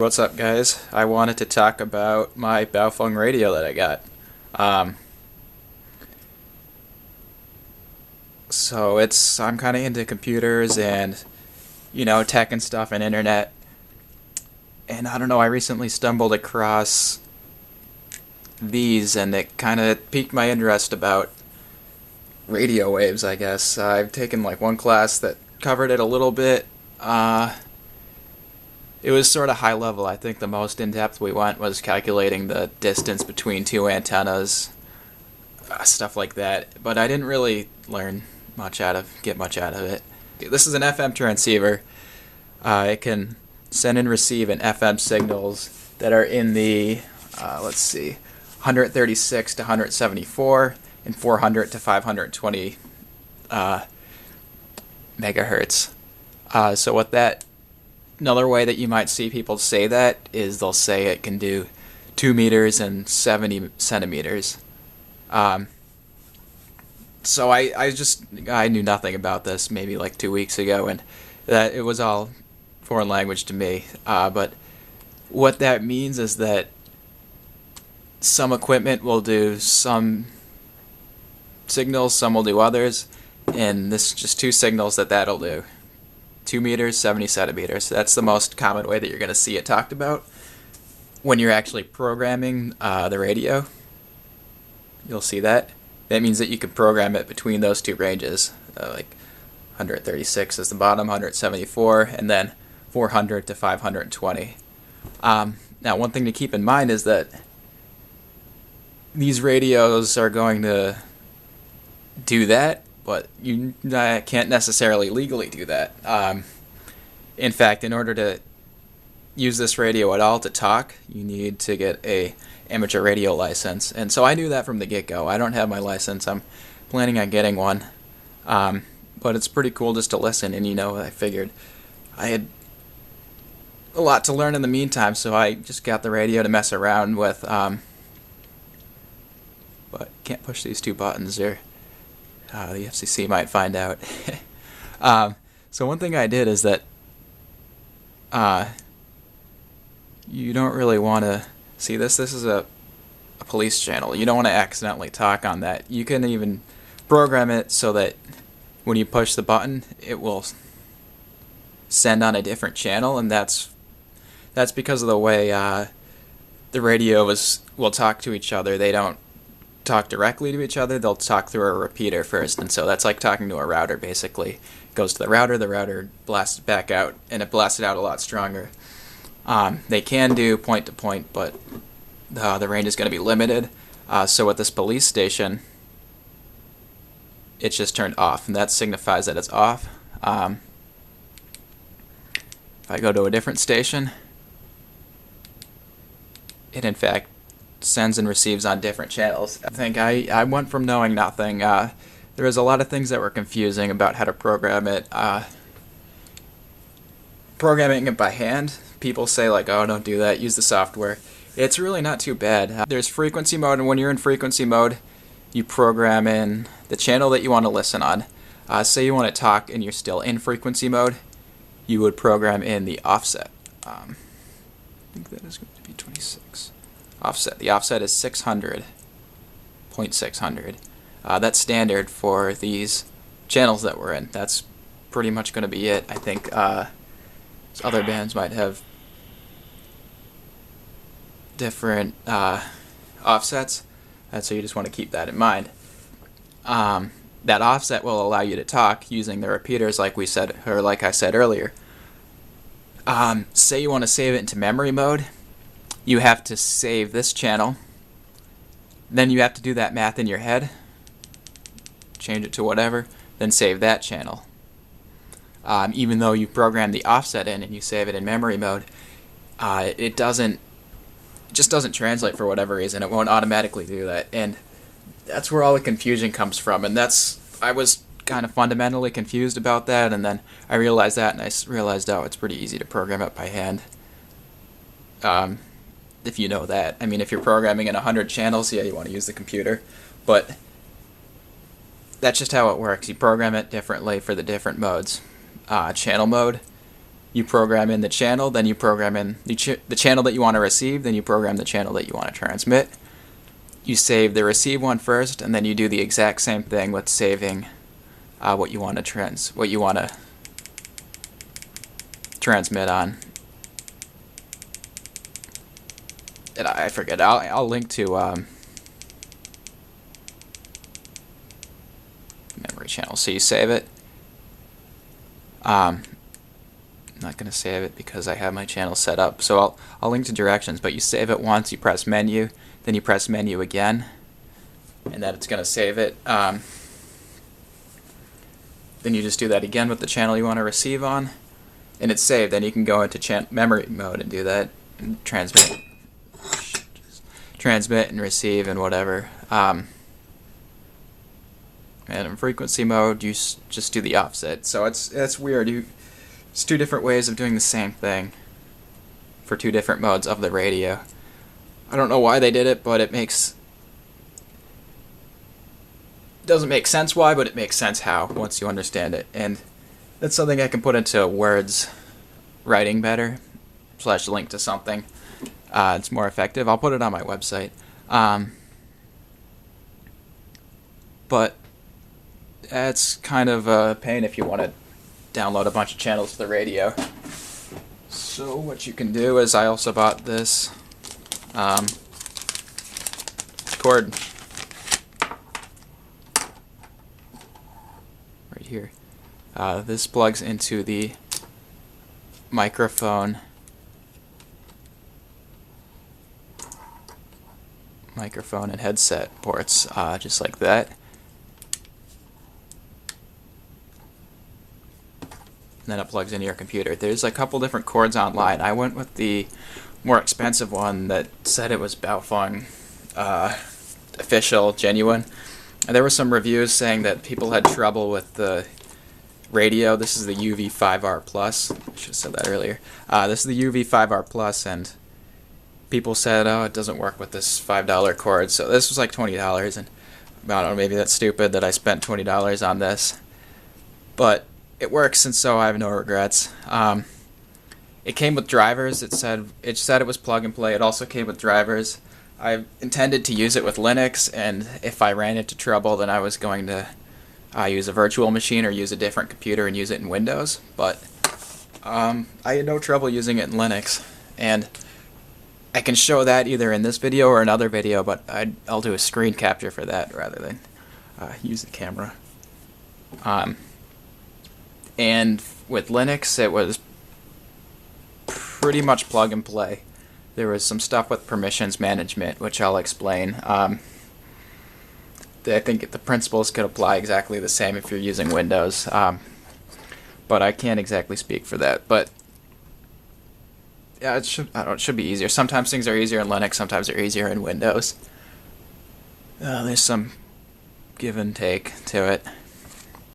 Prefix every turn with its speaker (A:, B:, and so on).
A: What's up, guys? I wanted to talk about my Baofeng radio that I got. Um, I'm kind of into computers and, tech and stuff and internet. And I don't know, I recently stumbled across these and it kind of piqued my interest about radio waves, I guess. I've taken like one class that covered it a little bit. It was sort of high level. I think the most in-depth we went was calculating the distance between two antennas, stuff like that. But I didn't really get much out of it. This is an FM transceiver. It can send and receive an FM signals that are in the, 136 to 174 and 400 to 520 megahertz. Another way that you might see people say that is they'll say it can do 2 meters and 70 centimeters. So I knew nothing about this maybe like 2 weeks ago, and that it was all foreign language to me. But what that means is that some equipment will do some signals, some will do others, and this is just two signals that'll do. 2 meters, 70 centimeters. That's the most common way that you're going to see it talked about when you're actually programming the radio. You'll see that. That means that you can program it between those two ranges, like 136 is the bottom, 174, and then 400 to 520. Now, one thing to keep in mind is that these radios are going to do that, but you can't necessarily legally do that. In fact, in order to use this radio at all to talk, you need to get a amateur radio license. And so I knew that from the get-go. I don't have my license. I'm planning on getting one. But it's pretty cool just to listen. And I figured I had a lot to learn in the meantime, so I just got the radio to mess around with. But can't push these two buttons here. The FCC might find out. So one thing I did is that you don't really want to see this. This is a police channel. You don't want to accidentally talk on that. You can even program it so that when you push the button, it will send on a different channel, and that's because of the way the radio will talk to each other. They don't talk directly to each other. They'll talk through a repeater first, and so that's like talking to a router. Basically, it goes to the router blasts it back out, and it blasts it out a lot stronger. They can do point to point, but the range is going to be limited. So with this police station, it's just turned off, and that signifies that it's off. If I go to a different station, it in fact sends and receives on different channels. I think I went from knowing nothing. There was a lot of things that were confusing about how to program it. Programming it by hand, people say like, oh, don't do that, use the software. It's really not too bad. There's frequency mode, and when you're in frequency mode, you program in the channel that you want to listen on. Say you want to talk and you're still in frequency mode, you would program in the offset. I think that is going to be 26. Offset. The offset is 600, 0.600. That's standard for these channels that we're in. That's pretty much going to be it. I think other bands might have different offsets, and so you just want to keep that in mind. That offset will allow you to talk using the repeaters, like I said earlier. Say you want to save it into memory mode. You have to save this channel, then you have to do that math in your head, change it to whatever, then save that channel. Even though you program the offset in and you save it in memory mode, it just doesn't translate for whatever reason. It won't automatically do that, and that's where all the confusion comes from. And I was kind of fundamentally confused about that, and then I realized that, and I realized, oh, it's pretty easy to program it by hand. If you know that. I mean, if you're programming in 100 channels, yeah, you want to use the computer, but that's just how it works. You program it differently for the different modes. Channel mode, You program in the channel, then you program in the channel that you want to receive, then you program the channel that you want to transmit. You save the receive one first, and then you do the exact same thing with saving what you want to transmit on. And I forget. I'll link to memory channel. So you save it. I'm not going to save it because I have my channel set up. So I'll link to directions, but you save it once, you press menu, then you press menu again, and then it's going to save it. Then you just do that again with the channel you want to receive on, and it's saved. Then you can go into memory mode and do that, and transmit and receive and whatever. And in frequency mode, you just do the opposite. So it's weird. It's two different ways of doing the same thing for two different modes of the radio. I don't know why they did it, but it doesn't make sense why, but it makes sense how once you understand it. And that's something I can put into words writing better / link to something. It's more effective. I'll put it on my website. But it's kind of a pain if you want to download a bunch of channels to the radio. So what you can do is I also bought this cord right here. This plugs into the microphone and headset ports, just like that. And then it plugs into your computer. There's a couple different cords online. I went with the more expensive one that said it was Baofeng official, genuine. And there were some reviews saying that people had trouble with the radio. This is the UV5R Plus. I should have said that earlier. This is the UV5R Plus, and people said, oh, it doesn't work with this $5 cord. So this was like $20, and I don't know, maybe that's stupid that I spent $20 on this. But it works, and so I have no regrets. It came with drivers. It said it was plug and play. It also came with drivers. I intended to use it with Linux, and if I ran into trouble, then I was going to use a virtual machine or use a different computer and use it in Windows. But I had no trouble using it in Linux, and I can show that either in this video or another video, but I'll do a screen capture for that rather than use the camera. And with Linux, it was pretty much plug and play. There was some stuff with permissions management, which I'll explain. I think the principles could apply exactly the same if you're using Windows, but I can't exactly speak for that. But yeah, it should be easier. Sometimes things are easier in Linux, sometimes they're easier in Windows. There's some give and take to it.